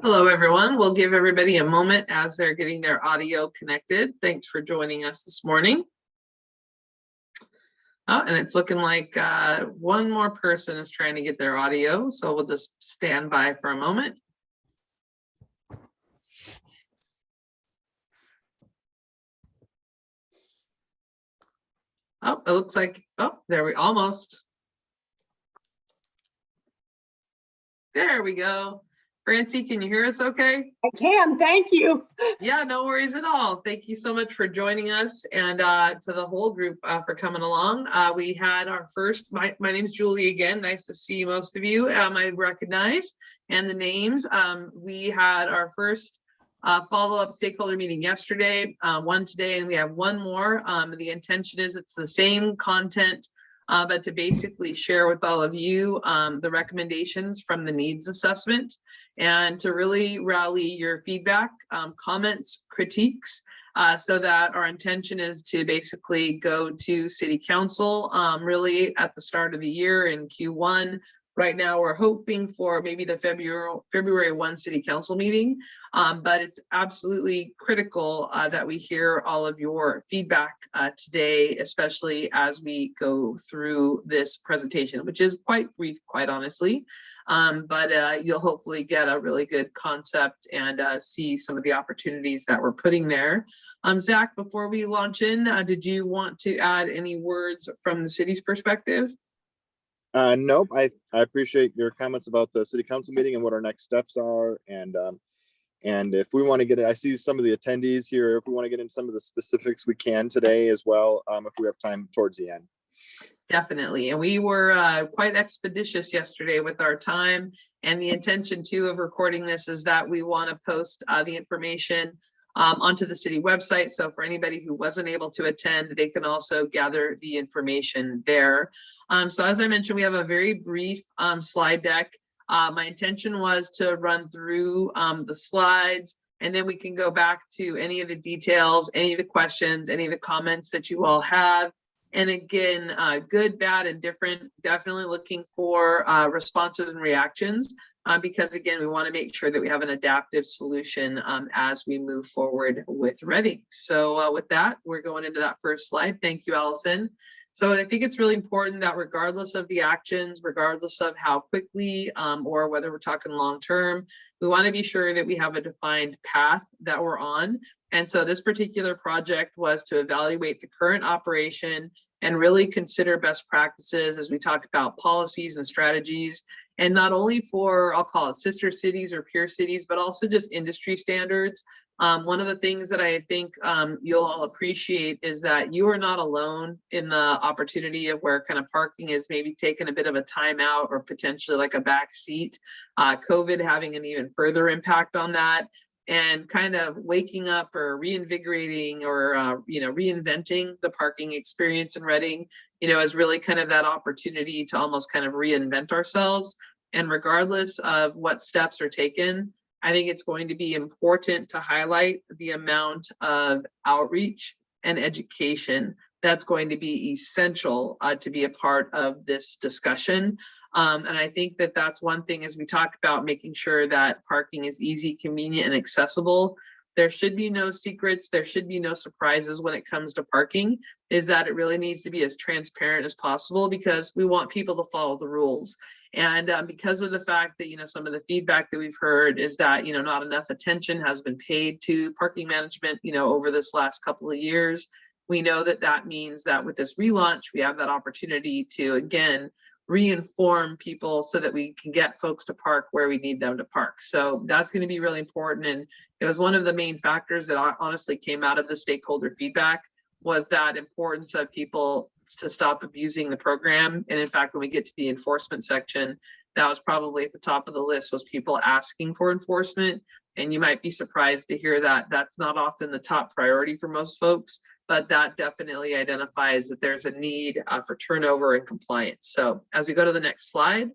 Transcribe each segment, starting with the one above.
Hello, everyone. We'll give everybody a moment as they're getting their audio connected. Thanks for joining us this morning. Oh, and it's looking like one more person is trying to get their audio, so we'll just stand by for a moment. Oh, it looks like, there we almost. There we go. Francie, can you hear us okay? I can, thank you. Yeah, no worries at all. Thank you so much for joining us, and to the whole group for coming along. We had our first, my name is Julie again. Nice to see most of you. I recognize and the names. We had our first follow-up stakeholder meeting yesterday, one today, and we have one more. The intention is it's the same content, but to basically share with all of you the recommendations from the needs assessment and to really rally your feedback, comments, critiques, so that our intention is to basically go to City Council really at the start of the year in Q1. Right now, we're hoping for maybe the February 1 City Council meeting, but it's absolutely critical that we hear all of your feedback today, especially as we go through this presentation, which is quite brief, quite honestly. But you'll hopefully get a really good concept and see some of the opportunities that we're putting there. Zach, before we launch in, did you want to add any words from the city's perspective? Nope. I appreciate your comments about the city council meeting and what our next steps are. And if we want to get it, I see some of the attendees here. If we want to get into some of the specifics, we can today as well, if we have time towards the end. Definitely. And we were quite expeditious yesterday with our time, and the intention too of recording this is that we want to post the information onto the city website. So for anybody who wasn't able to attend, they can also gather the information there. So as I mentioned, we have a very brief slide deck. My intention was to run through the slides, and then we can go back to any of the details, any of the questions, any of the comments that you all have. And again, good, bad, and different, definitely looking for responses and reactions, because again, we want to make sure that we have an adaptive solution as we move forward with Ready. So with that, we're going into that first slide. Thank you, Allison. So I think it's really important that regardless of the actions, regardless of how quickly or whether we're talking long-term, we want to be sure that we have a defined path that we're on. And so this particular project was to evaluate the current operation and really consider best practices as we talk about policies and strategies, and not only for, I'll call it sister cities or peer cities, but also just industry standards. One of the things that I think you'll all appreciate is that you are not alone in the opportunity of where kind of parking is maybe taken a bit of a timeout or potentially like a back seat, COVID having an even further impact on that, and kind of waking up or reinvigorating or reinventing the parking experience in Reading, is really kind of that opportunity to almost kind of reinvent ourselves. And regardless of what steps are taken, I think it's going to be important to highlight the amount of outreach and education that's going to be essential to be a part of this discussion. And I think that that's one thing as we talk about making sure that parking is easy, convenient, and accessible. There should be no secrets. There should be no surprises when it comes to parking, is that it really needs to be as transparent as possible because we want people to follow the rules. And because of the fact that, some of the feedback that we've heard is that, not enough attention has been paid to parking management, over this last couple of years. We know that that means that with this relaunch, we have that opportunity to, again, re-inform people so that we can get folks to park where we need them to park. So that's going to be really important. And it was one of the main factors that honestly came out of the stakeholder feedback was that importance of people to stop abusing the program. And in fact, when we get to the enforcement section, that was probably at the top of the list, was people asking for enforcement. And you might be surprised to hear that that's not often the top priority for most folks, but that definitely identifies that there's a need for turnover and compliance. So as we go to the next slide,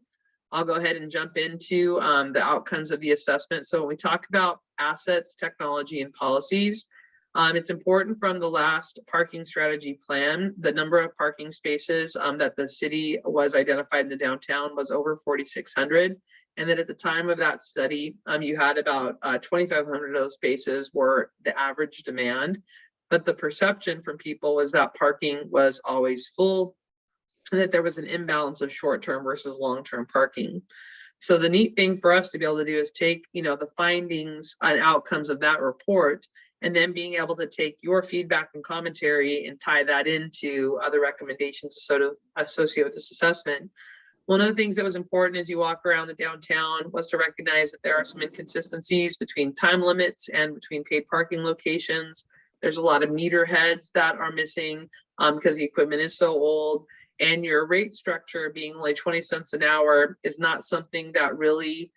I'll go ahead and jump into the outcomes of the assessment. So when we talk about assets, technology, and policies, it's important from the last parking strategy plan, the number of parking spaces that the city was identified in the downtown was over 4,600. and that at the time of that study, you had about 2,500 of those spaces were the average demand, but the perception from people was that parking was always full, and that there was an imbalance of short-term versus long-term parking. So the neat thing for us to be able to do is take, the findings and outcomes of that report, and then being able to take your feedback and commentary and tie that into other recommendations associated with this assessment. One of the things that was important as you walk around the downtown was to recognize that there are some inconsistencies between time limits and between paid parking locations. There's a lot of meter heads that are missing because the equipment is so old. And your rate structure being only 20 cents an hour is not something that really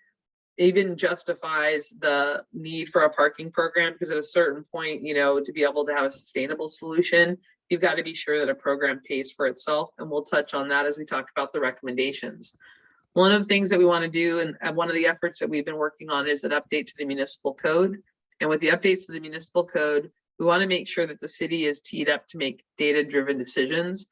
even justifies the need for a parking program, because at a certain point, to be able to have a sustainable solution, you've got to be sure that a program pays for itself. And we'll touch on that as we talk about the recommendations. One of the things that we want to do, and one of the efforts that we've been working on, is an update to the municipal code. And with the updates to the municipal code, we want to make sure that the city is teed up to make data-driven decisions.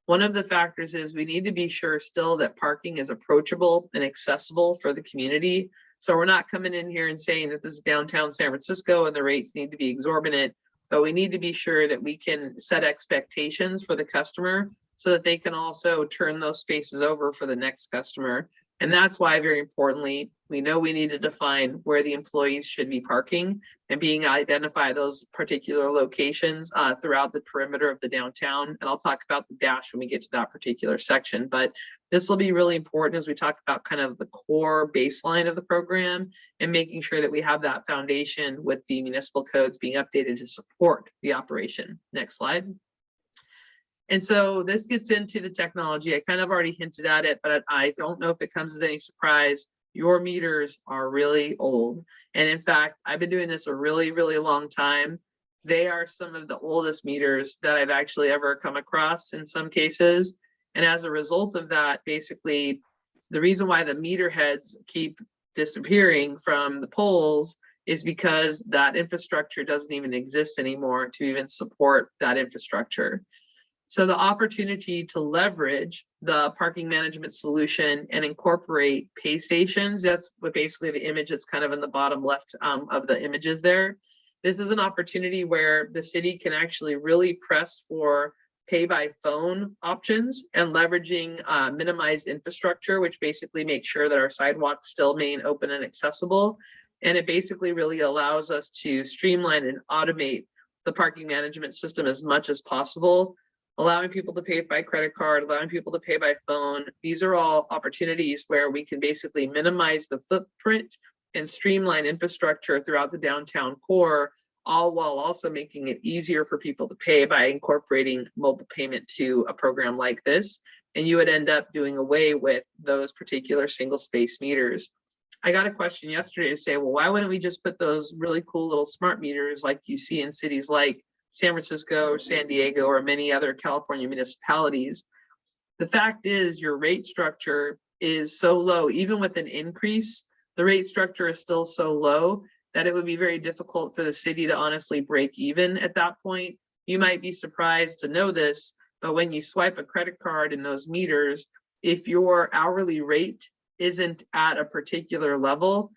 One of the factors is we need to be sure still that parking is approachable and accessible for the community. So we're not coming in here and saying that this is downtown San Francisco and the rates need to be exorbitant, but we need to be sure that we can set expectations for the customer so that they can also turn those spaces over for the next customer. And that's why, very importantly, we know we need to define where the employees should be parking and being identify those particular locations throughout the perimeter of the downtown. And I'll talk about the dash when we get to that particular section, but this will be really important as we talk about kind of the core baseline of the program and making sure that we have that foundation with the municipal codes being updated to support the operation. Next slide. And so this gets into the technology. I kind of already hinted at it, but I don't know if it comes as any surprise. Your meters are really old. And in fact, I've been doing this a really, really long time. They are some of the oldest meters that I've actually ever come across in some cases. And as a result of that, basically, the reason why the meter heads keep disappearing from the poles is because that infrastructure doesn't even exist anymore to even support that infrastructure. So the opportunity to leverage the parking management solution and incorporate pay stations, that's what basically the image that's kind of in the bottom left of the images there. This is an opportunity where the city can actually really press for pay by phone options and leveraging minimized infrastructure, which basically makes sure that our sidewalks still remain open and accessible. And it basically really allows us to streamline and automate the parking management system as much as possible, allowing people to pay by credit card, allowing people to pay by phone. These are all opportunities where we can basically minimize the footprint and streamline infrastructure throughout the downtown core, all while also making it easier for people to pay by incorporating mobile payment to a program like this. And you would end up doing away with those particular single space meters. I got a question yesterday to say, well, why wouldn't we just put those really cool little smart meters like you see in cities like San Francisco or San Diego or many other California municipalities? The fact is your rate structure is so low, even with an increase, the rate structure is still so low that it would be very difficult for the city to honestly break even at that point. You might be surprised to know this, but when you swipe a credit card in those meters, if your hourly rate isn't at a particular level,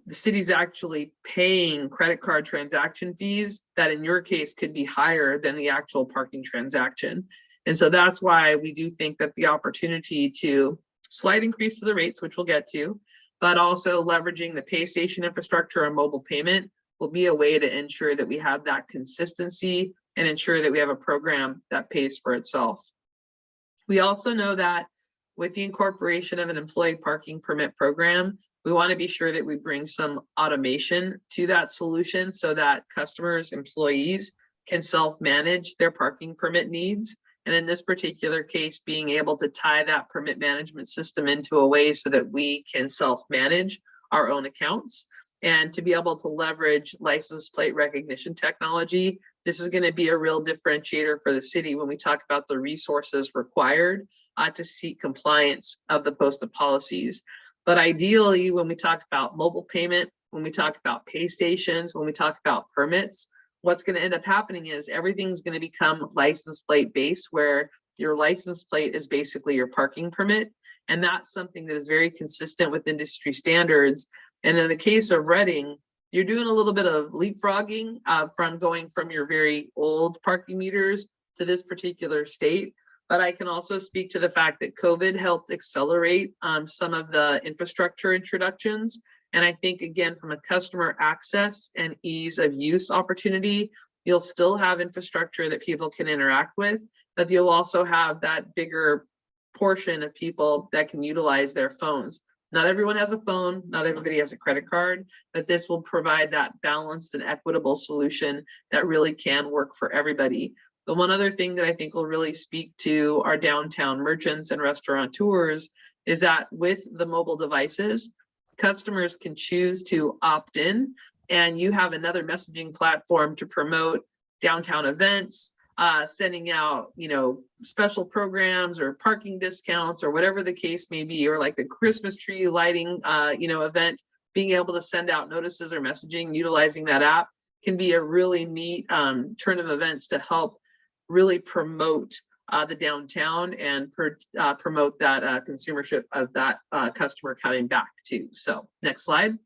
the city's actually paying credit card transaction fees that in your case could be higher than the actual parking transaction. And so that's why we do think that the opportunity to slight increase to the rates, which we'll get to, but also leveraging the pay station infrastructure and mobile payment will be a way to ensure that we have that consistency and ensure that we have a program that pays for itself. We also know that with the incorporation of an employee parking permit program, we want to be sure that we bring some automation to that solution so that customers, employees can self-manage their parking permit needs. And in this particular case, being able to tie that permit management system into a way so that we can self-manage our own accounts and to be able to leverage license plate recognition technology. This is going to be a real differentiator for the city when we talk about the resources required to seek compliance of the posted policies. But ideally, when we talk about mobile payment, when we talk about pay stations, when we talk about permits, what's going to end up happening is everything's going to become license plate based, where your license plate is basically your parking permit. And that's something that is very consistent with industry standards. And in the case of Reading, you're doing a little bit of leapfrogging from going from your very old parking meters to this particular state. But I can also speak to the fact that COVID helped accelerate some of the infrastructure introductions. And I think, again, from a customer access and ease of use opportunity, you'll still have infrastructure that people can interact with, but you'll also have that bigger portion of people that can utilize their phones. Not everyone has a phone, not everybody has a credit card, but this will provide that balanced and equitable solution that really can work for everybody. The one other thing that I think will really speak to our downtown merchants and restaurateurs is that with the mobile devices, customers can choose to opt in, and you have another messaging platform to promote downtown events, sending out, special programs or parking discounts or whatever the case may be, or like the Christmas tree lighting, event. Being able to send out notices or messaging utilizing that app can be a really neat turn of events to help really promote the downtown and promote that consumership of that customer coming back too. So next slide.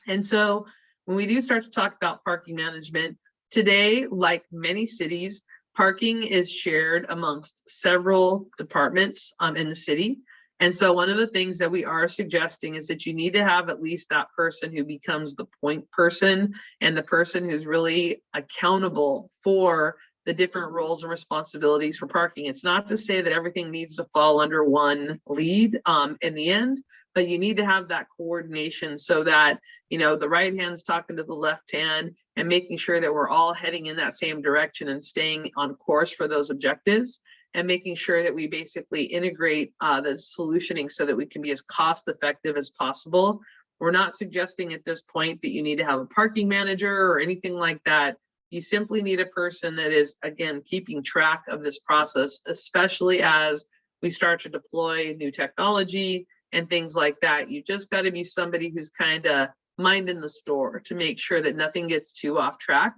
And so when we do start to talk about parking management, today, like many cities, parking is shared amongst several departments in the city. And so one of the things that we are suggesting is that you need to have at least that person who becomes the point person and the person who's really accountable for the different roles and responsibilities for parking. It's not to say that everything needs to fall under one lead in the end, but you need to have that coordination so that, the right hand's talking to the left hand and making sure that we're all heading in that same direction and staying on course for those objectives, and making sure that we basically integrate the solutioning so that we can be as cost effective as possible. We're not suggesting at this point that you need to have a parking manager or anything like that. You simply need a person that is, again, keeping track of this process, especially as we start to deploy new technology and things like that. You just got to be somebody who's kind of minding the store to make sure that nothing gets too off track.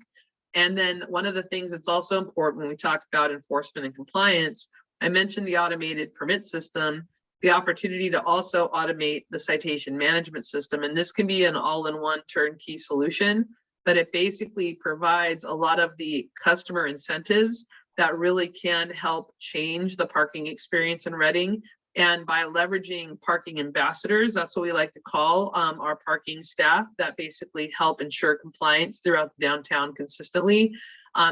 And then one of the things that's also important when we talk about enforcement and compliance, I mentioned the automated permit system, the opportunity to also automate the citation management system. And this can be an all-in-one turnkey solution, but it basically provides a lot of the customer incentives that really can help change the parking experience in Reading. And by leveraging parking ambassadors, that's what we like to call our parking staff that basically help ensure compliance throughout the downtown consistently.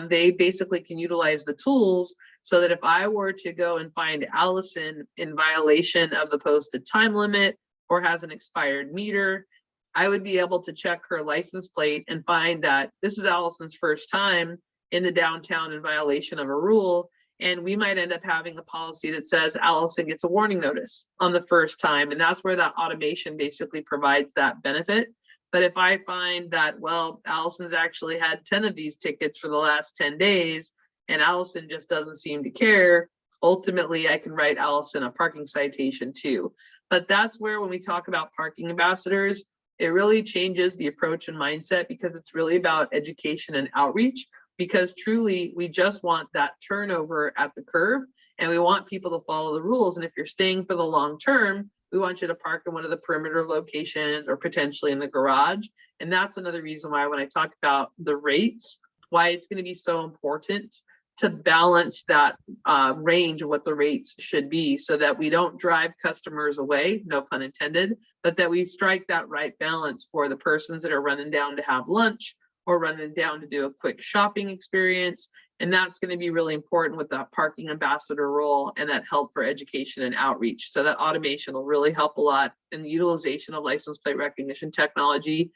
They basically can utilize the tools so that if I were to go and find Allison in violation of the posted time limit or has an expired meter, I would be able to check her license plate and find that this is Allison's first time in the downtown in violation of a rule. And we might end up having a policy that says Allison gets a warning notice on the first time. And that's where that automation basically provides that benefit. But if I find that, well, Allison's actually had 10 of these tickets for the last 10 days, and Allison just doesn't seem to care, ultimately I can write Allison a parking citation too. But that's where, when we talk about parking ambassadors, it really changes the approach and mindset, because it's really about education and outreach. Because truly, we just want that turnover at the curb, and we want people to follow the rules. And if you're staying for the long term, we want you to park in one of the perimeter locations or potentially in the garage. And that's another reason why, when I talk about the rates, why it's going to be so important to balance that range of what the rates should be, so that we don't drive customers away, no pun intended, but that we strike that right balance for the persons that are running down to have lunch or running down to do a quick shopping experience. And that's going to be really important with that parking ambassador role and that help for education and outreach. So that automation will really help a lot, and the utilization of license plate recognition technology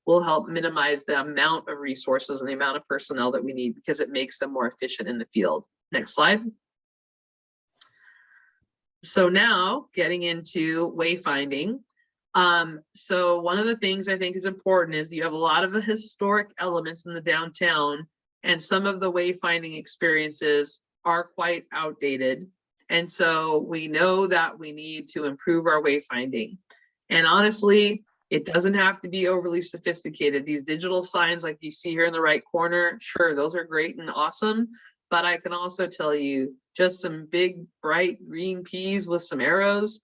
will help minimize the amount of resources and the amount of personnel that we need, because it makes them more efficient in the field. Next slide. So now getting into wayfinding. So one of the things I think is important is you have a lot of the historic elements in the downtown, and some of the wayfinding experiences are quite outdated. And so we know that we need to improve our wayfinding. And honestly, it doesn't have to be overly sophisticated. These digital signs like you see here in the right corner, sure, those are great and awesome, But I can also tell you just some big, bright green peas with some arrows,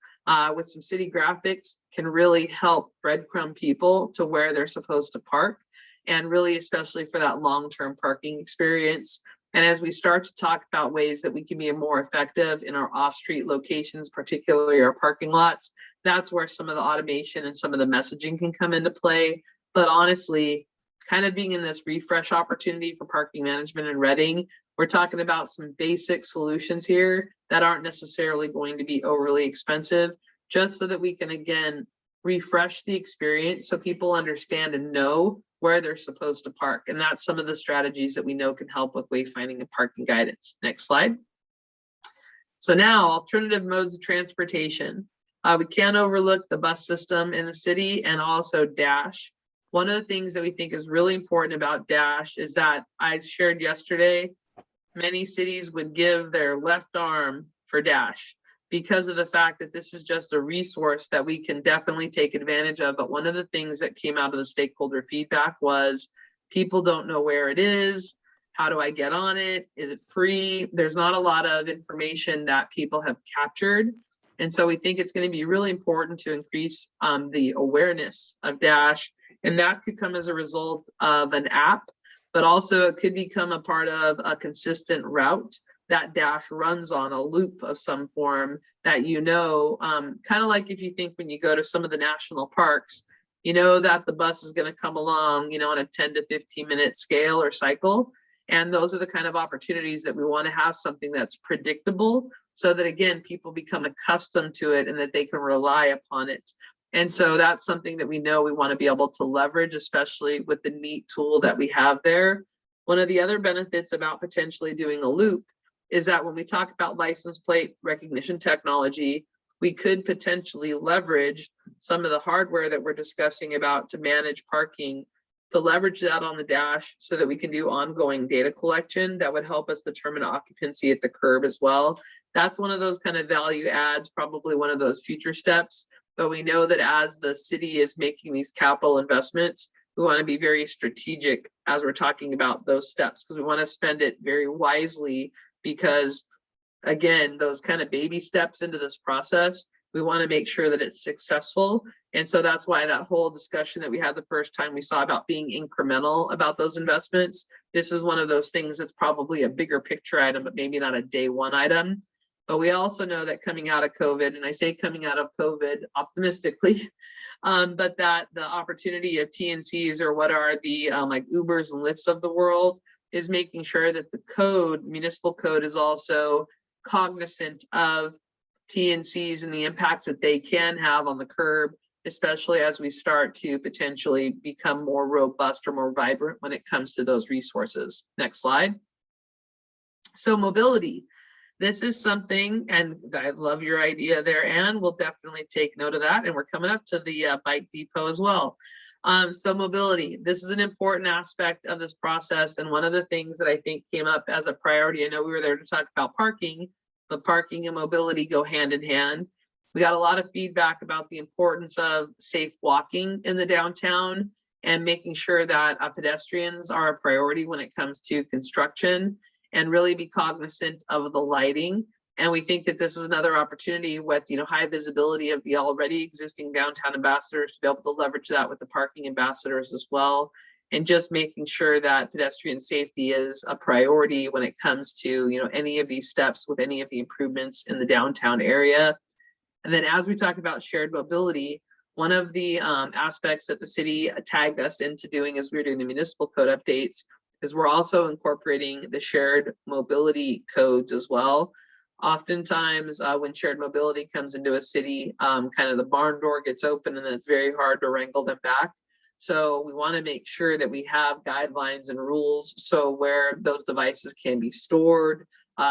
with some city graphics can really help breadcrumb people to where they're supposed to park, and really especially for that long-term parking experience. And as we start to talk about ways that we can be more effective in our off-street locations, particularly our parking lots, that's where some of the automation and some of the messaging can come into play. But honestly, kind of being in this refresh opportunity for parking management in Reading, we're talking about some basic solutions here that aren't necessarily going to be overly expensive, just so that we can, again, refresh the experience so people understand and know where they're supposed to park. And that's some of the strategies that we know can help with wayfinding and parking guidance. Next slide. So now, alternative modes of transportation. We can't overlook the bus system in the city and also Dash. One of the things that we think is really important about Dash is that I shared yesterday, many cities would give their left arm for Dash because of the fact that this is just a resource that we can definitely take advantage of. But one of the things that came out of the stakeholder feedback was people don't know where it is. How do I get on it? Is it free? There's not a lot of information that people have captured. And so we think it's going to be really important to increase the awareness of Dash. And that could come as a result of an app, but also it could become a part of a consistent route that Dash runs on, a loop of some form that, you know, kind of like if you think when you go to some of the national parks, you know that the bus is going to come along, you know, on a 10 to 15 minute scale or cycle. And those are the kind of opportunities that we want to have something that's predictable so that, again, people become accustomed to it and that they can rely upon it. And so that's something that we know we want to be able to leverage, especially with the neat tool that we have there. One of the other benefits about potentially doing a loop is that when we talk about license plate recognition technology, we could potentially leverage some of the hardware that we're discussing about to manage parking, to leverage that on the Dash so that we can do ongoing data collection that would help us determine occupancy at the curb as well. That's one of those kind of value adds, probably one of those future steps. But we know that as the city is making these capital investments, we want to be very strategic as we're talking about those steps, because we want to spend it very wisely, because again, those kind of baby steps into this process, we want to make sure that it's successful. And so that's why that whole discussion that we had the first time we saw about being incremental about those investments, this is one of those things that's probably a bigger picture item, but maybe not a day one item. But we also know that coming out of COVID, and I say coming out of COVID optimistically, but that the opportunity of TNCs, or what are the like Ubers and Lyfts of the world, is making sure that the code, municipal code, is also cognizant of TNCs and the impacts that they can have on the curb, especially as we start to potentially become more robust or more vibrant when it comes to those resources. Next slide. So mobility. This is something, and I love your idea there, Anne. We'll definitely take note of that. And we're coming up to the bike depot as well. So mobility, this is an important aspect of this process. And one of the things that I think came up as a priority, I know we were there to talk about parking, but parking and mobility go hand in hand. We got a lot of feedback about the importance of safe walking in the downtown and making sure that pedestrians are a priority when it comes to construction, and really be cognizant of the lighting. And we think that this is another opportunity with, you know, high visibility of the already existing downtown ambassadors to be able to leverage that with the parking ambassadors as well. And just making sure that pedestrian safety is a priority when it comes to, you know, any of these steps with any of the improvements in the downtown area. And then as we talk about shared mobility, one of the aspects that the city tagged us into doing as we were doing the municipal code updates is we're also incorporating the shared mobility codes as well. Oftentimes when shared mobility comes into a city, kind of the barn door gets open and then it's very hard to wrangle them back. So we want to make sure that we have guidelines and rules so where those devices can be stored,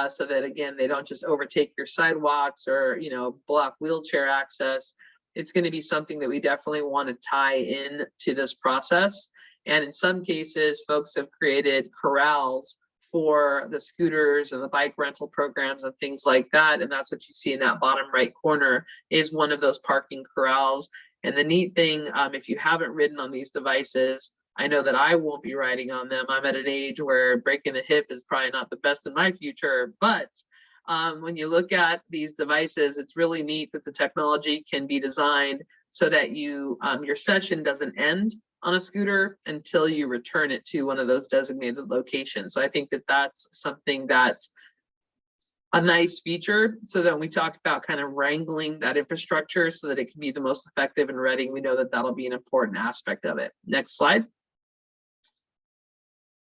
so that, again, they don't just overtake your sidewalks or, you know, block wheelchair access. It's going to be something that we definitely want to tie in to this process. And in some cases, folks have created corrals for the scooters and the bike rental programs and things like that. And that's what you see in that bottom right corner is one of those parking corrals. And the neat thing, if you haven't ridden on these devices, I know that I won't be riding on them. I'm at an age where breaking a hip is probably not the best in my future, but when you look at these devices, it's really neat that the technology can be designed so that you your session doesn't end on a scooter until you return it to one of those designated locations. So I think that that's something that's a nice feature, so that when we talk about kind of wrangling that infrastructure so that it can be the most effective in Reading, we know that that'll be an important aspect of it. Next slide.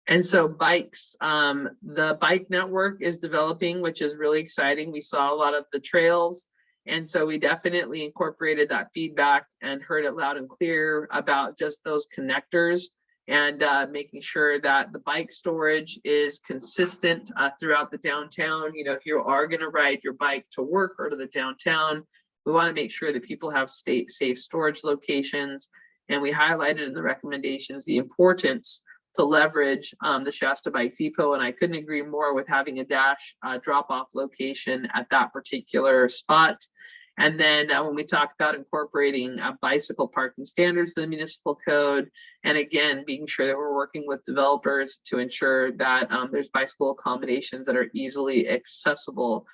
And so bikes, the bike network is developing, which is really exciting. We saw a lot of the trails, and so we definitely incorporated that feedback and heard it loud and clear about just those connectors, and making sure that the bike storage is consistent throughout the downtown. You know, if you are going to ride your bike to work or to the downtown, we want to make sure that people have safe storage locations. And we highlighted in the recommendations the importance to leverage the Shasta Bike Depot, and I couldn't agree more with having a dash drop-off location at that particular spot. And then when we talk about incorporating bicycle parking standards to the municipal code, and again, being sure that we're working with developers to ensure that there's bicycle accommodations that are easily accessible.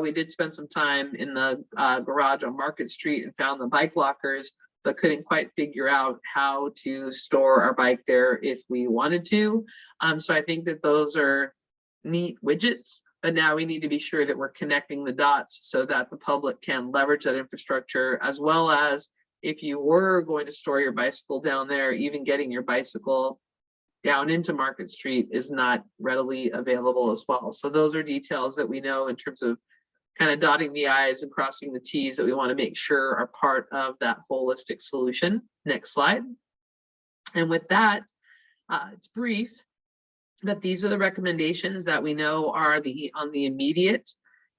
We did spend some time in the garage on Market Street and found the bike lockers, but couldn't quite figure out how to store our bike there if we wanted to. So I think that those are neat widgets, but now we need to be sure that we're connecting the dots so that the public can leverage that infrastructure, as well as if you were going to store your bicycle down there, even getting your bicycle down into Market Street is not readily available as well. So those are details that we know in terms of kind of dotting the I's and crossing the T's that we want to make sure are part of that holistic solution. Next slide. And with that, it's brief, but these are the recommendations that we know are on the immediate.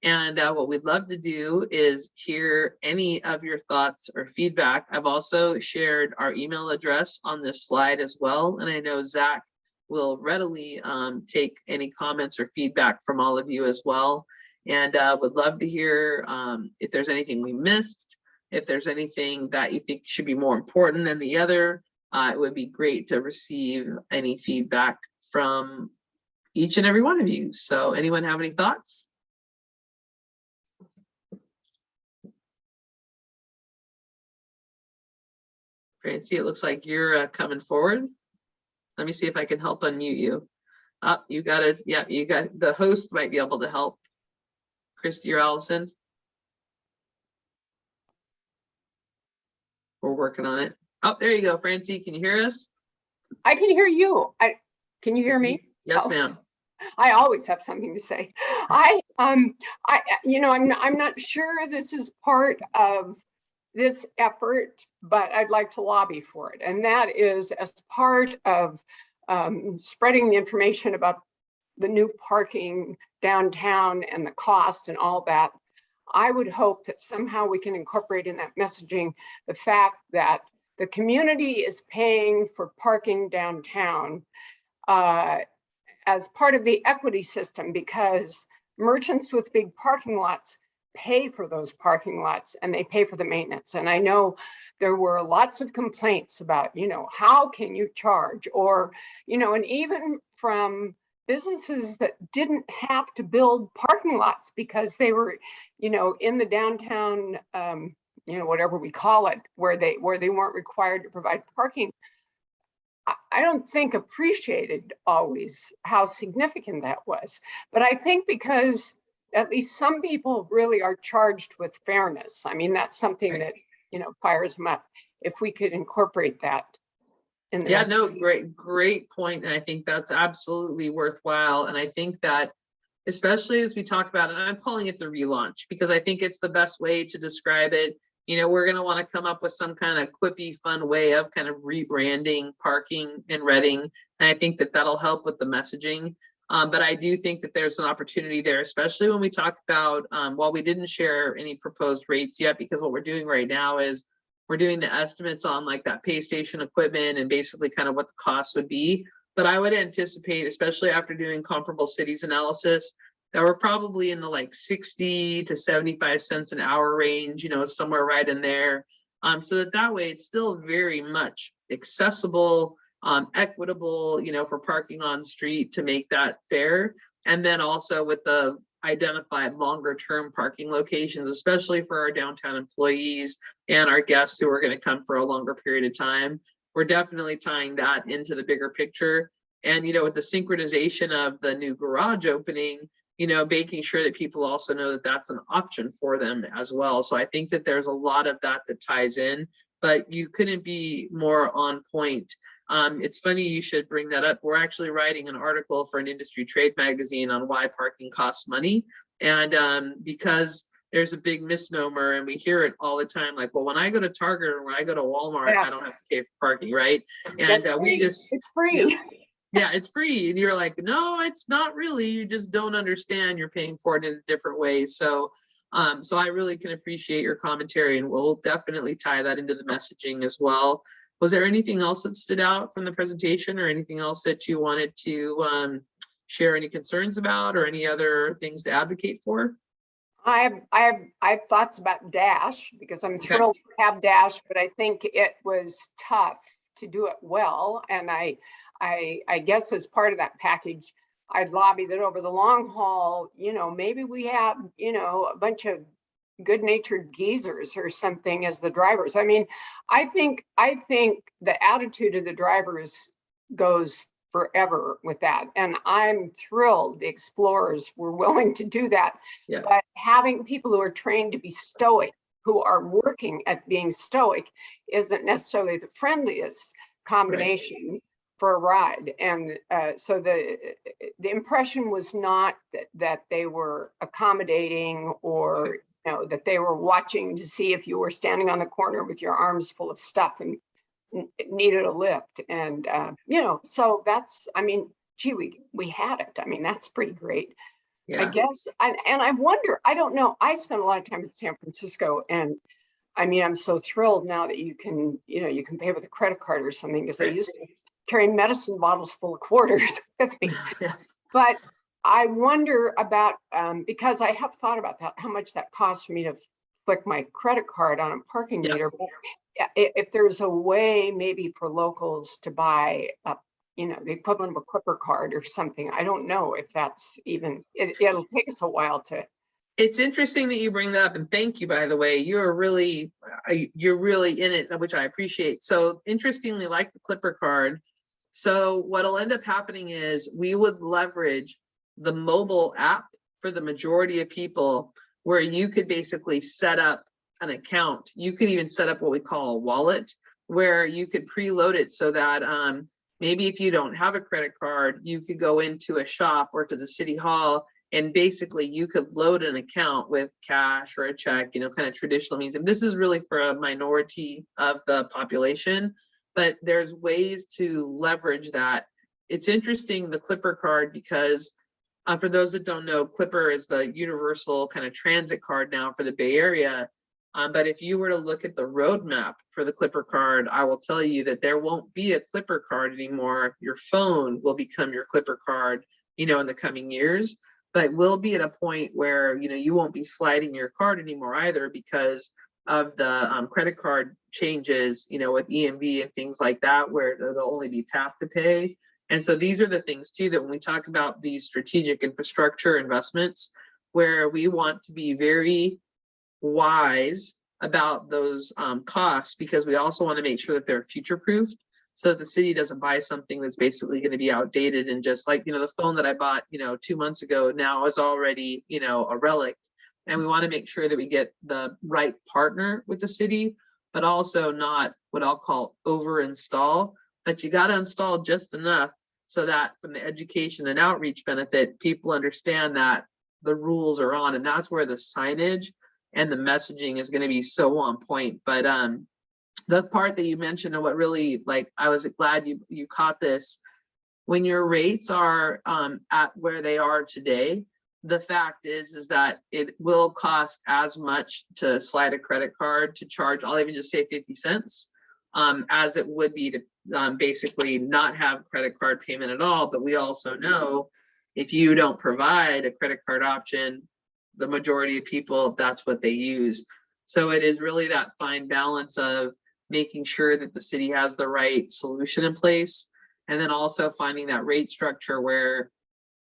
And what we'd love to do is hear any of your thoughts or feedback. I've also shared our email address on this slide as well. And I know Zach will readily take any comments or feedback from all of you as well. And would love to hear if there's anything we missed, if there's anything that you think should be more important than the other. It would be great to receive any feedback from each and every one of you. So anyone have any thoughts? Francie, it looks like you're coming forward. Let me see if I can help unmute you. Oh, you got it. Yeah, you got the host might be able to help. Christy or Allison? We're working on it. Oh, there you go, Francie. Can you hear us? I can hear you. Can you hear me? Yes, ma'am. I always have something to say. You know, I'm not sure this is part of this effort, but I'd like to lobby for it. And that is as part of spreading the information about the new parking downtown and the cost and all that. I would hope that somehow we can incorporate in that messaging the fact that the community is paying for parking downtown as part of the equity system, because merchants with big parking lots pay for those parking lots and they pay for the maintenance. And I know there were lots of complaints about, you know, how can you charge, or, you know, and even from businesses that didn't have to build parking lots because they were, you know, in the downtown, you know, whatever we call it, where they weren't required to provide parking. I don't think appreciated always how significant that was. But I think because at least some people really are charged with fairness. I mean, that's something that, you know, fires them up. If we could incorporate that. Yeah, no, great point. And I think that's absolutely worthwhile. And I think that, especially as we talk about it, and I'm calling it the relaunch, because I think it's the best way to describe it. You know, we're going to want to come up with some kind of quippy, fun way of kind of rebranding parking in Reading. And I think that that'll help with the messaging. But I do think that there's an opportunity there, especially when we talk about, while we didn't share any proposed rates yet, because what we're doing right now is we're doing the estimates on like that pay station equipment and basically kind of what the cost would be. But I would anticipate, especially after doing comparable cities analysis, that we're probably in the like 60 to 75 cents an hour range, you know, somewhere right in there. So that way it's still very much accessible equitable, for parking on street to make that fair. And then also with the identified longer term parking locations, especially for our downtown employees and our guests who are going to come for a longer period of time. We're definitely tying that into the bigger picture. And, with the synchronization of the new garage opening, making sure that people also know that that's an option for them as well. So I think that there's a lot of that ties in, but you couldn't be more on point. It's funny you should bring that up. We're actually writing an article for an industry trade magazine on why parking costs money. And because there's a big misnomer and we hear it all the time, like, well, when I go to Target or when I go to Walmart, I don't have to pay for parking, right? And it's free. Yeah, it's free. And you're like, no, it's not really. You just don't understand. You're paying for it in a different way. So I really can appreciate your commentary, and we'll definitely tie that into the messaging as well. Was there anything else that stood out from the presentation, or anything else that you wanted to share any concerns about, or any other things to advocate for? I have thoughts about Dash, because I'm thrilled to have Dash, but I think it was tough to do it well. And I guess as part of that package, I'd lobby that over the long haul, maybe we have, a bunch of good-natured geezers or something as the drivers. I mean, I think the attitude of the drivers goes forever with that. And I'm thrilled the explorers were willing to do that. Yeah. But having people who are trained to be stoic, who are working at being stoic, isn't necessarily the friendliest combination for a ride. And so the impression was not that they were accommodating, or that they were watching to see if you were standing on the corner with your arms full of stuff and needed a lift. And so that's, I mean, gee, we had it. I mean, that's pretty great. I guess. And I wonder, I don't know, I spent a lot of time in San Francisco, and I mean, I'm so thrilled now that you can pay with a credit card or something, because I used to carry medicine bottles full of quarters with me. But I wonder about, because I have thought about that, how much that costs for me to flick my credit card on a parking meter. But if there's a way maybe for locals to buy the equivalent of a Clipper card or something, I don't know if that's even, it'll take us a while to. It's interesting that you bring that up, and thank you, by the way. You're really in it, which I appreciate. So interestingly, like the Clipper card, so what'll end up happening is we would leverage the mobile app for the majority of people, where you could basically set up an account. You could even set up what we call a wallet, where you could preload it so that maybe if you don't have a credit card, you could go into a shop or to the city hall, and basically you could load an account with cash or a check, kind of traditional means. And this is really for a minority of the population, but there's ways to leverage that. It's interesting, the Clipper card, because for those that don't know, Clipper is the universal kind of transit card now for the Bay Area. But if you were to look at the roadmap for the Clipper card, I will tell you that there won't be a Clipper card anymore. Your phone will become your Clipper card, in the coming years. But we'll be at a point where, you won't be sliding your card anymore either, because of the credit card changes, with EMV and things like that, where it'll only be tap to pay. And so these are the things too, that when we talk about these strategic infrastructure investments, where we want to be very wise about those costs, because we also want to make sure that they're future proofed, so that the city doesn't buy something that's basically going to be outdated, and just like, the phone that I bought, 2 months ago now is already, a relic. And we want to make sure that we get the right partner with the city, but also not what I'll call over install, but you got to install just enough so that from the education and outreach benefit, people understand that the rules are on. And that's where the signage and the messaging is going to be so on point. But the part that you mentioned, and what really, I was glad you caught this, when your rates are at where they are today, the fact is that it will cost as much to slide a credit card to charge, I'll even just say 50 cents, as it would be to basically not have credit card payment at all. But we also know if you don't provide a credit card option, the majority of people, that's what they use. So it is really that fine balance of making sure that the city has the right solution in place, And then also finding that rate structure where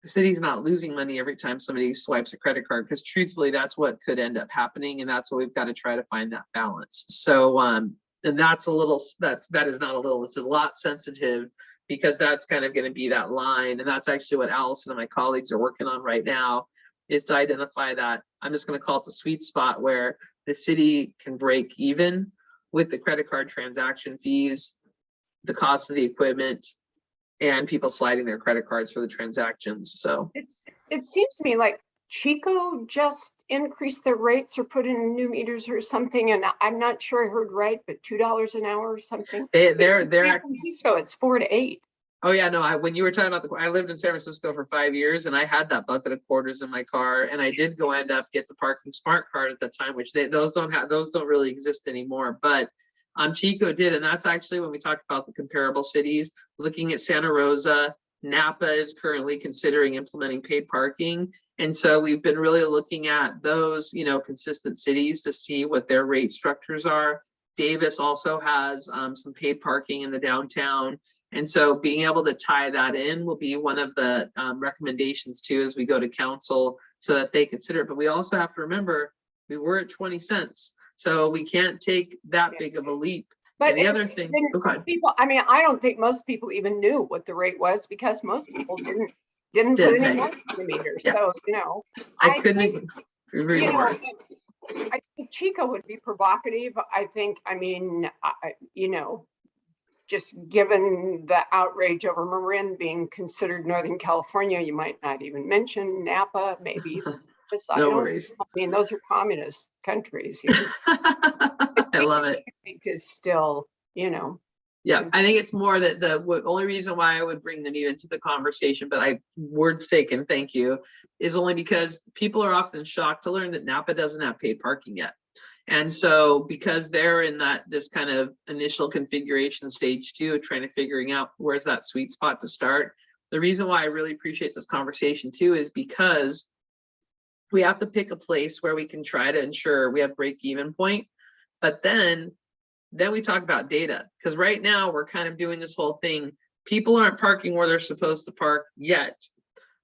the city's not losing money every time somebody swipes a credit card, because truthfully, that's what could end up happening. And that's what we've got to try to find that balance. So, and that's that is not a little, it's a lot sensitive, because that's kind of going to be that line. And that's actually what Allison and my colleagues are working on right now, is to identify that, I'm just going to call it the sweet spot, where the city can break even with the credit card transaction fees, the cost of the equipment, and people sliding their credit cards for the transactions. So it seems to me like Chico just increased their rates or put in new meters or something, and I'm not sure I heard right, but $2 an hour or something. they're In San Francisco, it's 4 to 8. Oh yeah, no, when you were talking about I lived in San Francisco for 5 years, and I had that bucket of quarters in my car, and I did go end up get the parking smart card at the time, which those don't really exist anymore. But Chico did, and that's actually when we talk about the comparable cities, looking at Santa Rosa. Napa is currently considering implementing paid parking. And so we've been really looking at those, consistent cities to see what their rate structures are. Davis also has some paid parking in the downtown. And so being able to tie that in will be one of the recommendations too, as we go to council, so that they consider it. But we also have to remember, we were at 20 cents. So we can't take that big of a leap. But and the other thing, people, I mean, I don't think most people even knew what the rate was, because most people didn't put any more in the meter. Yeah. So, I couldn't agree more. I think Chico would be provocative. I think, just given the outrage over Marin being considered Northern California, you might not even mention Napa, maybe. No worries. I mean, those are communist countries. I love it. I think is still, Yeah, I think it's more that the only reason why I would bring them even to the conversation, but words taken, thank you, is only because people are often shocked to learn that Napa doesn't have paid parking yet. And so because they're in this kind of initial configuration stage too, trying to figuring out where's that sweet spot to start. The reason why I really appreciate this conversation too is because we have to pick a place where we can try to ensure we have break-even point. But then we talk about data, because right now we're kind of doing this whole thing. People aren't parking where they're supposed to park yet.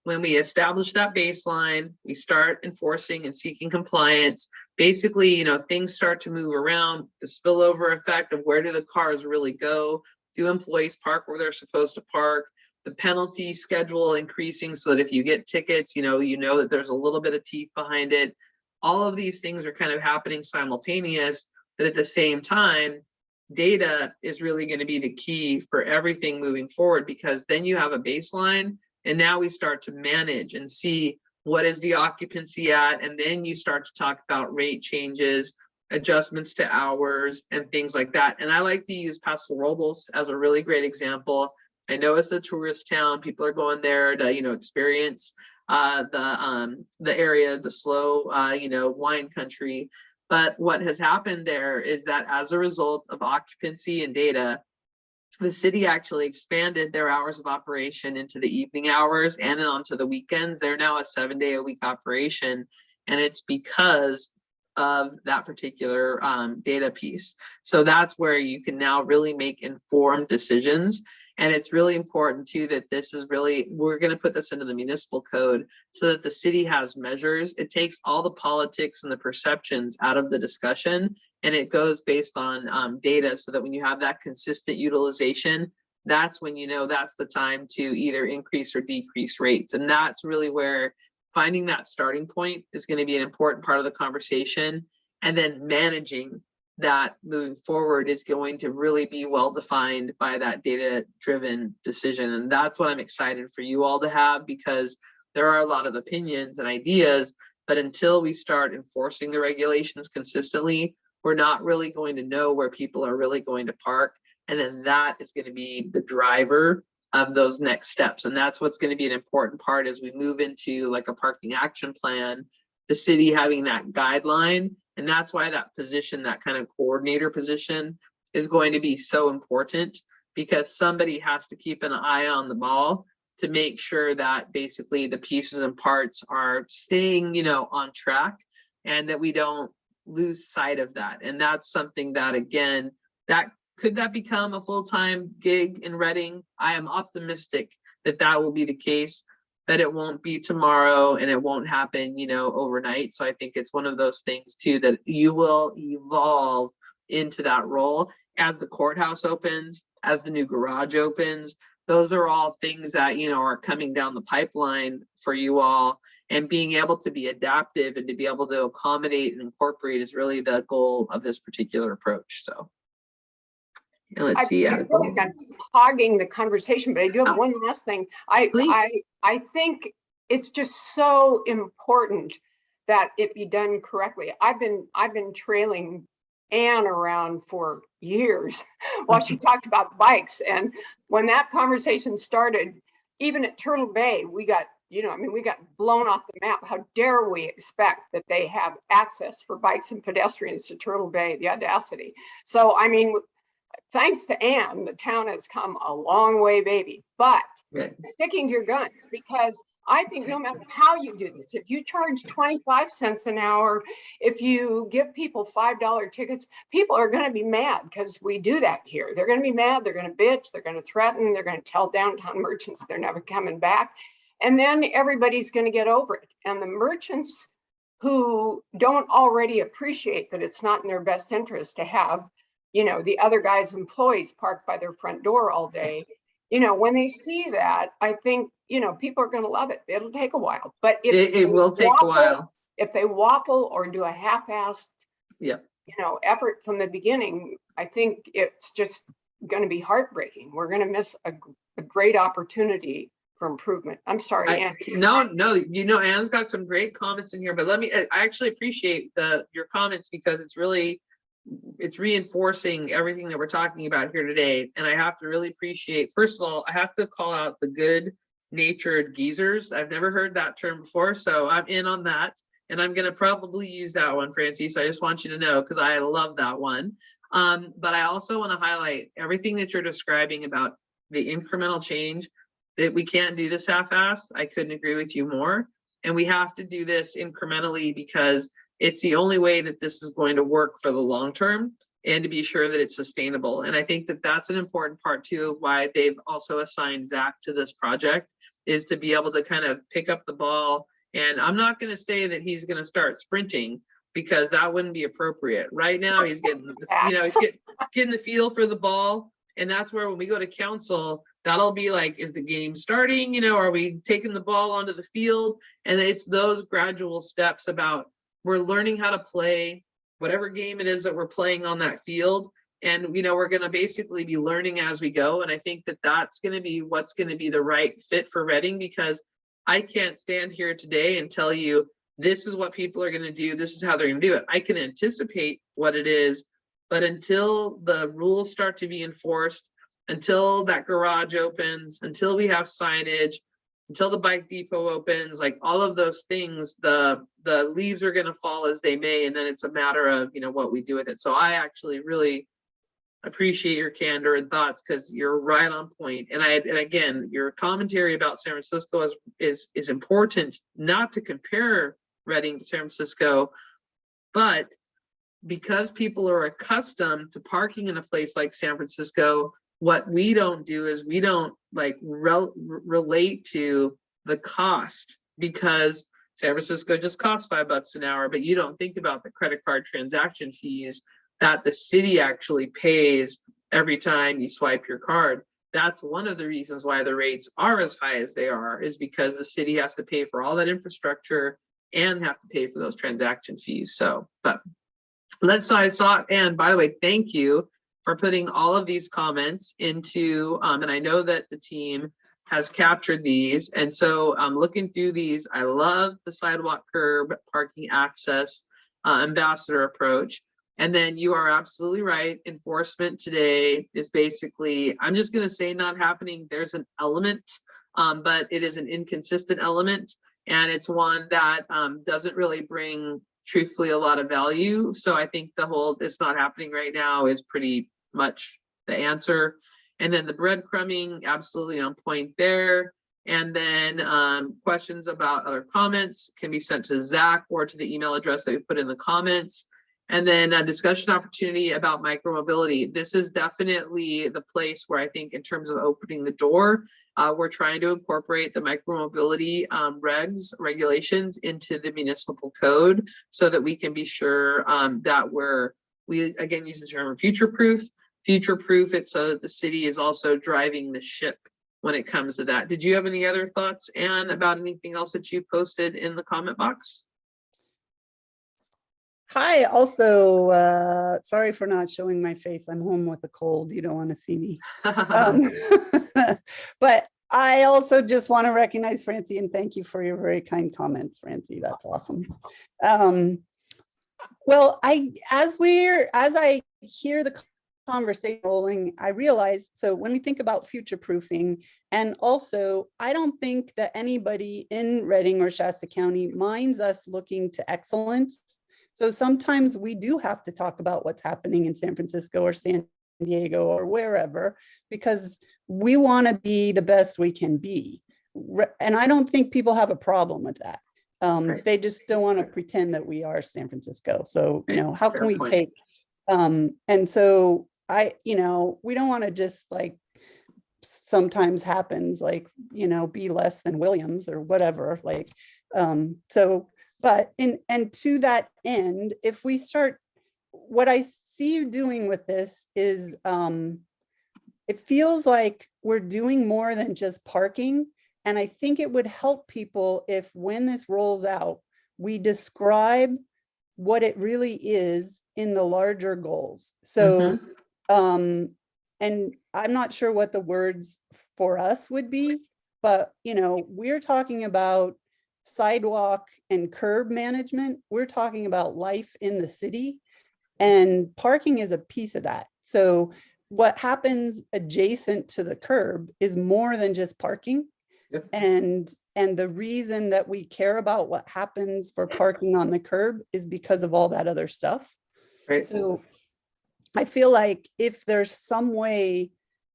When we establish that baseline, we start enforcing and seeking compliance. Basically, things start to move around. The spillover effect of where do the cars really go? Do employees park where they're supposed to park? The penalty schedule increasing so that if you get tickets, you know that there's a little bit of teeth behind it. All of these things are kind of happening simultaneous, but at the same time, data is really going to be the key for everything moving forward, because then you have a baseline, and now we start to manage and see what is the occupancy at, and then you start to talk about rate changes, adjustments to hours, and things like that. And I like to use Paso Robles as a really great example. I know it's a tourist town. People are going there to, experience the area, the slow, wine country. But what has happened there is that as a result of occupancy and data, the city actually expanded their hours of operation into the evening hours and onto the weekends. They're now a 7-day-a-week operation, and it's because of that particular data piece. So that's where you can now really make informed decisions. And it's really important too that we're going to put this into the municipal code so that the city has measures. It takes all the politics and the perceptions out of the discussion, and it goes based on data, so that when you have that consistent utilization, that's when that's the time to either increase or decrease rates. And that's really where finding that starting point is going to be an important part of the conversation. And then managing that moving forward is going to really be well defined by that data driven decision. And that's what I'm excited for you all to have, because there are a lot of opinions and ideas, but until we start enforcing the regulations consistently, we're not really going to know where people are really going to park. And then that is going to be the driver of those next steps. And that's what's going to be an important part as we move into like a parking action plan, the city having that guideline. And that's why that position, that kind of coordinator position, is going to be so important, because somebody has to keep an eye on the ball to make sure that basically the pieces and parts are staying, on track, and that we don't lose sight of that. And that's something that, again, that could that become a full-time gig in Reading? I am optimistic that that will be the case, that it won't be tomorrow and it won't happen, you know, overnight. So I think it's one of those things too, that you will evolve into that role as the courthouse opens, as the new garage opens. Those are all things that, you know, are coming down the pipeline for you all, and being able to be adaptive and to be able to accommodate and incorporate is really the goal of this particular approach. So, and let's see. I feel like I'm hogging the conversation, but I do have one last thing. I think it's just so important that it be done correctly. I've been trailing Anne around for years while she talked about bikes. And when that conversation started, even at Turtle Bay, we got, you know, I mean, we got blown off the map. How dare we expect that they have access for bikes and pedestrians to Turtle Bay, the audacity. So, I mean, thanks to Anne, the town has come a long way, baby, but sticking to your guns, because I think no matter how you do this, if you charge 25 cents an hour, if you give people $5 tickets, people are going to be mad because we do that here. They're going to be mad. They're going to bitch. They're going to threaten. They're going to tell downtown merchants they're never coming back. And then everybody's going to get over it. And the merchants who don't already appreciate that it's not in their best interest to have, you know, the other guy's employees parked by their front door all day, you know, when they see that, I think, you know, people are going to love it. It'll take a while, but if it will take a while. If they waffle or do a half-assed, you know, effort from the beginning, I think it's just going to be heartbreaking. We're going to miss a great opportunity for improvement. I'm sorry, Anne. No, you know, Anne's got some great comments in here, but I actually appreciate your comments, because it's reinforcing everything that we're talking about here today. And I have to really appreciate, first of all, I have to call out the good natured geezers. I've never heard that term before, so I'm in on that. And I'm going to probably use that one, Francie. So I just want you to know, because I love that one. But I also want to highlight everything that you're describing about the incremental change, that we can't do this half-assed. I couldn't agree with you more. And we have to do this incrementally, because it's the only way that this is going to work for the long term, and to be sure that it's sustainable. And I think that that's an important part too, of why they've also assigned Zach to this project, is to be able to kind of pick up the ball. And I'm not going to say that he's going to start sprinting, because that wouldn't be appropriate. Right now, he's getting, you know, he's getting the feel for the ball. And that's where, when we go to council, that'll be like, is the game starting? You know, are we taking the ball onto the field? And it's those gradual steps about, we're learning how to play whatever game it is that we're playing on that field. And, you know, we're going to basically be learning as we go. And I think that that's going to be what's going to be the right fit for Reading, because I can't stand here today and tell you, this is what people are going to do. This is how they're going to do it. I can anticipate what it is, but until the rules start to be enforced, until that garage opens, until we have signage, until the bike depot opens, like all of those things, the leaves are going to fall as they may, and then it's a matter of, you know, what we do with it. So I actually really appreciate your candor and thoughts, because you're right on point. And again, your commentary about San Francisco is important, not to compare Reading to San Francisco, but because people are accustomed to parking in a place like San Francisco, what we don't do is we don't like relate to the cost, because San Francisco just costs $5 an hour, but you don't think about the credit card transaction fees that the city actually pays every time you swipe your card. That's one of the reasons why the rates are as high as they are, is because the city has to pay for all that infrastructure and have to pay for those transaction fees. So, but I saw, and by the way, thank you for putting all of these comments into, and I know that the team has captured these. And so I'm looking through these. I love the sidewalk curb, parking access, ambassador approach. And then you are absolutely right. Enforcement today is basically, I'm just going to say, not happening. There's an element, but it is an inconsistent element. And it's one that doesn't really bring, truthfully, a lot of value. So I think the whole "it's not happening right now" is pretty much the answer. And then the breadcrumbing, absolutely on point there. And then questions about other comments can be sent to Zach or to the email address that we put in the comments. And then a discussion opportunity about micromobility. This is definitely the place where I think in terms of opening the door, we're trying to incorporate the micromobility regulations into the municipal code so that we can be sure that we again use the term future-proof it so that the city is also driving the ship when it comes to that. Did you have any other thoughts, Anne, about anything else that you posted in the comment box? Hi, also, sorry for not showing my face. I'm home with a cold. You don't want to see me. But I also just want to recognize Francie and thank you for your very kind comments, Francie. That's awesome. Well, as I hear the conversation rolling, I realize, so when we think about future proofing, and also I don't think that anybody in Reading or Shasta County minds us looking to excellence. So sometimes we do have to talk about what's happening in San Francisco or San Diego or wherever, because we want to be the best we can be. And I don't think people have a problem with that. Right. They just don't want to pretend that we are San Francisco. So, you know, how Fair can we point. take, and so we don't want to just like sometimes happens like, be less than Williams or whatever, like, but and to that end, if we start, what I see you doing with this is, it feels like we're doing more than just parking. And I think it would help people if when this rolls out, we describe what it really is in the larger goals. So, and I'm not sure what the words for us would be, but, we're talking about sidewalk and curb management. We're talking about life in the city, and parking is a piece of that. So what happens adjacent to the curb is more than just parking. Yep. And the reason that we care about what happens for parking on the curb is because of all that other stuff. Right. So I feel like if there's some way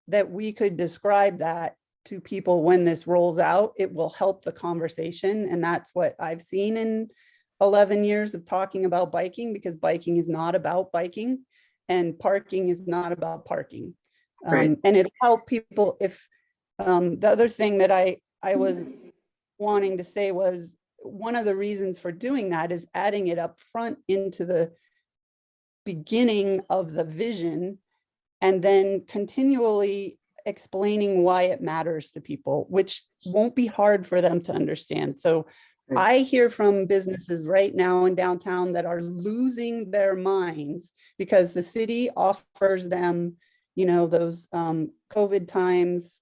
that we could describe that to people when this rolls out, it will help the conversation. And that's what I've seen in 11 years of talking about biking, because biking is not about biking and parking is not about parking. Right. And it'll help people if, the other thing that I was wanting to say was, one of the reasons for doing that is adding it up front into the beginning of the vision, and then continually explaining why it matters to people, which won't be hard for them to understand. So I hear from businesses right now in downtown that are losing their minds because the city offers them, those COVID times,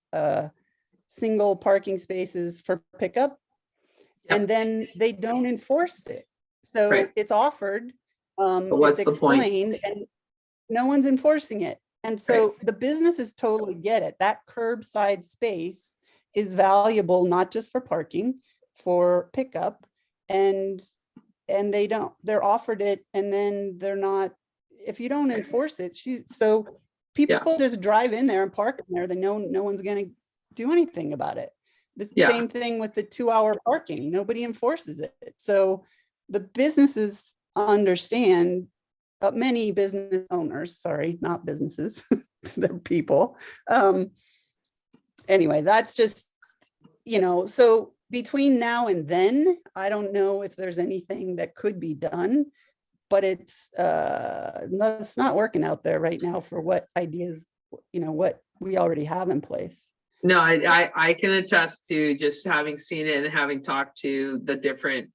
single parking spaces for pickup, and then they don't enforce it. So it's offered, what's it's the point? explained, and no one's enforcing it. And so the businesses totally get it. That curbside space is valuable, not just for parking, for pickup, and they're offered it, and then they're not, if you don't enforce it, so people just drive in there and park in there. They know no one's going to do anything about it. The same thing with the 2-hour parking. Nobody enforces it. So the businesses understand, many business owners, sorry, not businesses, they're people. Anyway, that's just, so between now and then, I don't know if there's anything that could be done, but it's not working out there right now for what ideas, what we already have in place. No, I can attest to just having seen it and having talked to the different,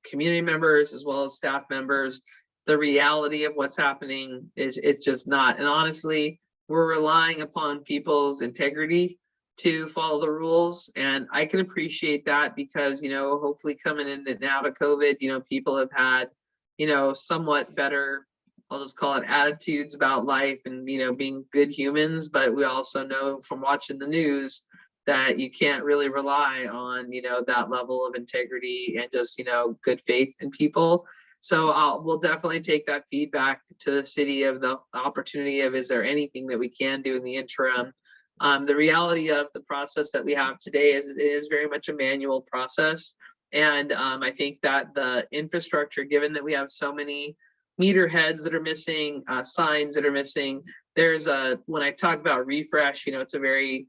community members as well as staff members. The reality of what's happening is it's just not. And honestly, we're relying upon people's integrity to follow the rules. And I can appreciate that because, hopefully coming in and out of COVID, people have had, somewhat better, I'll just call it attitudes about life and, being good humans. But we also know from watching the news that you can't really rely on, that level of integrity and just, good faith in people. So we'll definitely take that feedback to the city of the opportunity of, is there anything that we can do in the interim? The reality of the process that we have today is it is very much a manual process. And I think that the infrastructure, given that we have so many meter heads that are missing, signs that are missing. There's when I talk about refresh, it's a very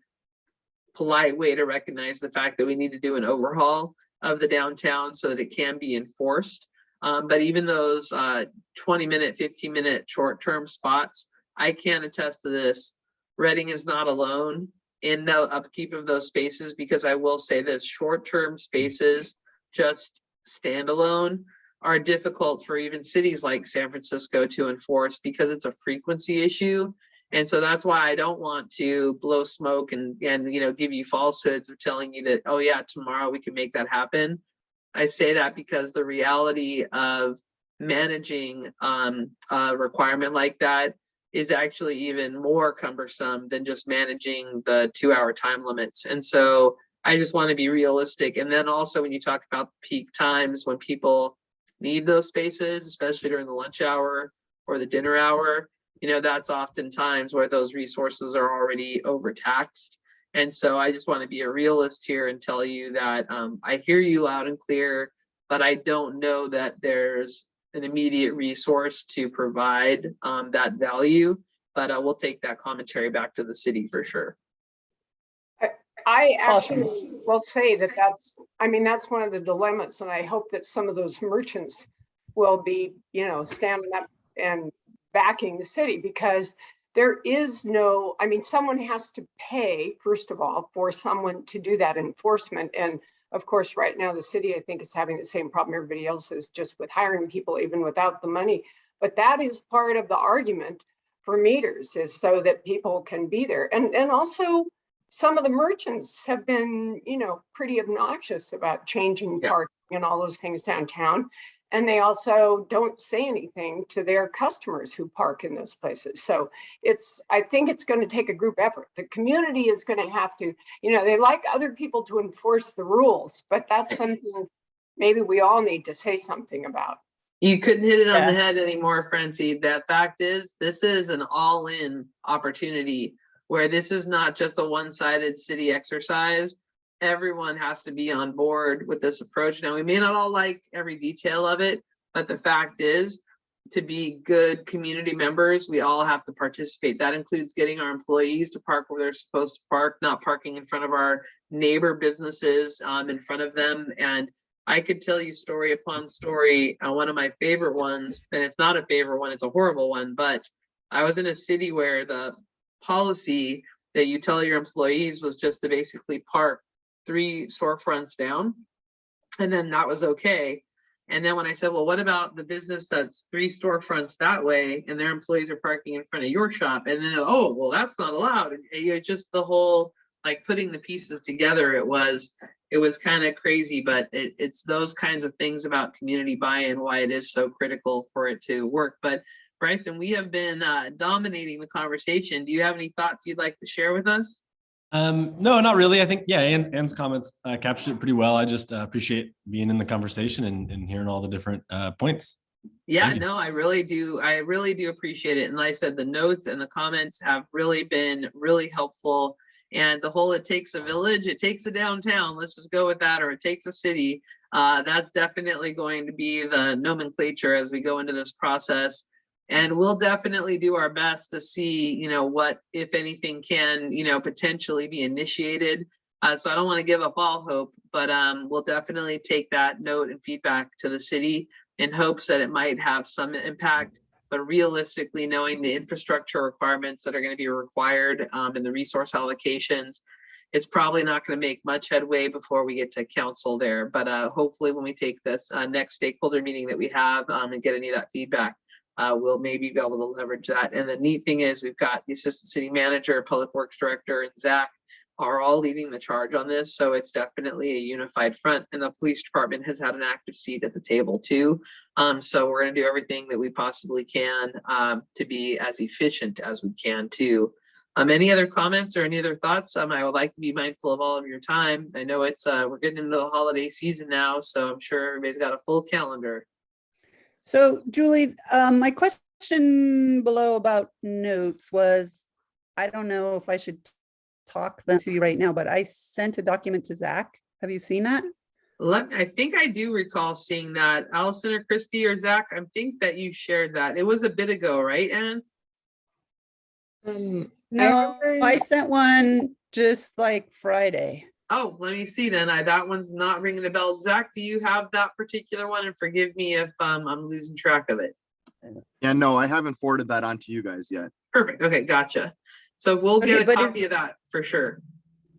polite way to recognize the fact that we need to do an overhaul of the downtown so that it can be enforced. But even those 20-minute, 15-minute short-term spots, I can attest to this. Reading is not alone in the upkeep of those spaces, because I will say this, short-term spaces just standalone are difficult for even cities like San Francisco to enforce, because it's a frequency issue. And so that's why I don't want to blow smoke and give you falsehoods of telling you that, oh yeah, tomorrow we can make that happen. I say that because the reality of managing a requirement like that is actually even more cumbersome than just managing the 2-hour time limits. And so I just want to be realistic. And then also when you talk about peak times when people need those spaces, especially during the lunch hour or the dinner hour, that's oftentimes where those resources are already overtaxed. And so I just want to be a realist here and tell you that I hear you loud and clear, but I don't know that there's an immediate resource to provide that value. But we'll take that commentary back to the city for sure. I actually will say that's one of the dilemmas, and I hope that some of those merchants will be, standing up and backing the city, because there is no, someone has to pay, first of all, for someone to do that enforcement. And of course, right now, the city, I think, is having the same problem everybody else is, just with hiring people, even without the money. But that is part of the argument for meters, is so that people can be there. And also, some of the merchants have been, pretty obnoxious about changing parking and all those things downtown. And they also don't say anything to their customers who park in those places. So I think it's going to take a group effort. The community is going to have to, they like other people to enforce the rules, but that's something maybe we all need to say something about. You couldn't hit it on the head anymore, Francie. That fact is, this is an all-in opportunity where this is not just a one-sided city exercise. Everyone has to be on board with this approach. Now, we may not all like every detail of it, but the fact is, to be good community members, we all have to participate. That includes getting our employees to park where they're supposed to park, not parking in front of our neighbor businesses in front of them. And I could tell you story upon story. One of my favorite ones, and it's not a favorite one, it's a horrible one, but I was in a city where the policy that you tell your employees was just to basically park 3 storefronts down, and then that was okay. And then when I said, well, what about the business that's 3 storefronts that way and their employees are parking in front of your shop? And then, oh, well, that's not allowed. And just the whole, like, putting the pieces together, it was kind of crazy. But it's those kinds of things about community buy-in, why it is so critical for it to work. But Bryson, we have been dominating the conversation. Do you have any thoughts you'd like to share with us? No, not really. I think, Anne's comments captured it pretty well. I just appreciate being in the conversation and hearing all the different points. Yeah, no, I really do. I really do appreciate it. And like I said, the notes and the comments have really been really helpful. And the whole, it takes a village, it takes a downtown, let's just go with that, or it takes a city. That's definitely going to be the nomenclature as we go into this process. And we'll definitely do our best to see, what, if anything, can, potentially be initiated. So I don't want to give up all hope, but we'll definitely take that note and feedback to the city in hopes that it might have some impact. But realistically, knowing the infrastructure requirements that are going to be required and the resource allocations, it's probably not going to make much headway before we get to council there. But hopefully when we take this next stakeholder meeting that we have and get any of that feedback, we'll maybe be able to leverage that. And the neat thing is we've got the assistant city manager, public works director, and Zach are all leading the charge on this. So it's definitely a unified front, and the police department has had an active seat at the table too. So we're going to do everything that we possibly can to be as efficient as we can too. Any other comments or any other thoughts? I would like to be mindful of all of your time. I know it's we're getting into the holiday season now, so I'm sure everybody's got a full calendar. So Julie, my question below about notes was, I don't know if I should talk them to you right now, but I sent a document to Zach. Have you seen that? I think I do recall seeing that. Allison or Christy or Zach, I think that you shared that. It was a bit ago, right, Ann? No, remember- I sent one just like Friday. Oh, let me see then. That one's not ringing a bell. Zach, do you have that particular one? And forgive me if I'm losing track of it. Yeah, no, I haven't forwarded that on to you guys yet. Perfect. Okay, gotcha. So we'll Okay, get a but copy of that for sure.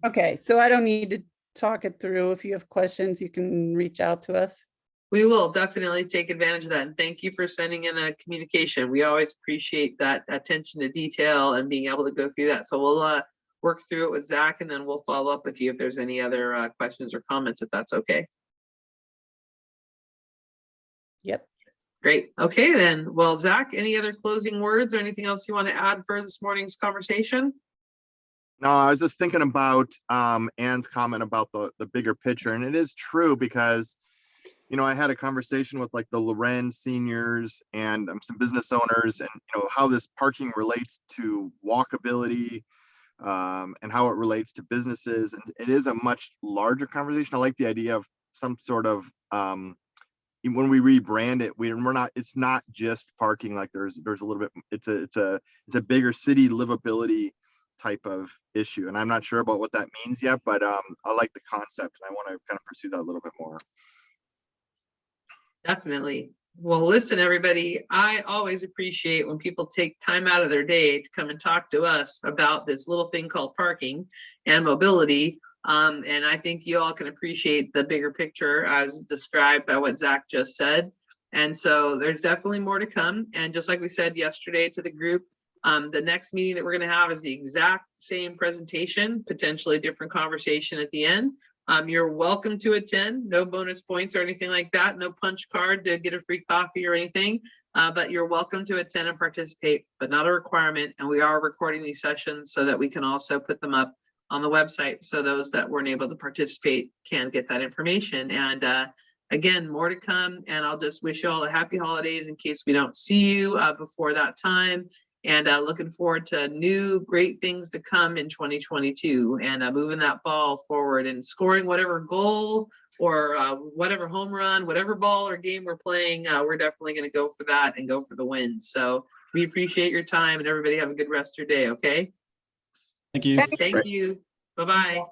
Okay, so I don't need to talk it through. If you have questions, you can reach out to us. We will definitely take advantage of that. And thank you for sending in a communication. We always appreciate that attention to detail and being able to go through that. So we'll work through it with Zach, and then we'll follow up with you if there's any other questions or comments, if that's okay. Yep. Great. Okay, then. Well, Zach, any other closing words or anything else you want to add for this morning's conversation? No, I was just thinking about Ann's comment about the bigger picture, and it is true because, you know, I had a conversation with like the Loren seniors and some business owners, and you know how this parking relates to walkability, and how it relates to businesses, and it is a much larger conversation. I like the idea of some sort of when we rebrand it, we're not, it's not just parking. Like there's a little bit, it's a bigger city livability type of issue, and I'm not sure about what that means yet, but I like the concept, and I want to kind of pursue that a little bit more. Definitely. Well, listen, everybody, I always appreciate when people take time out of their day to come and talk to us about this little thing called parking and mobility. And I think you all can appreciate the bigger picture as described by what Zach just said. And so there's definitely more to come. And just like we said yesterday to the group, the next meeting that we're going to have is the exact same presentation, potentially different conversation at the end. You're welcome to attend, no bonus points or anything like that, no punch card to get a free coffee or anything, but you're welcome to attend and participate, but not a requirement. And we are recording these sessions so that we can also put them up on the website so those that weren't able to participate can get that information. And again, more to come, and I'll just wish you all a happy holidays in case we don't see you before that time. And looking forward to new great things to come in 2022, and moving that ball forward and scoring whatever goal or whatever home run, whatever ball or game we're playing. We're definitely going to go for that and go for the win. So we appreciate your time, and everybody have a good rest of your day. Okay. Thank you. Thank you. Bye-bye.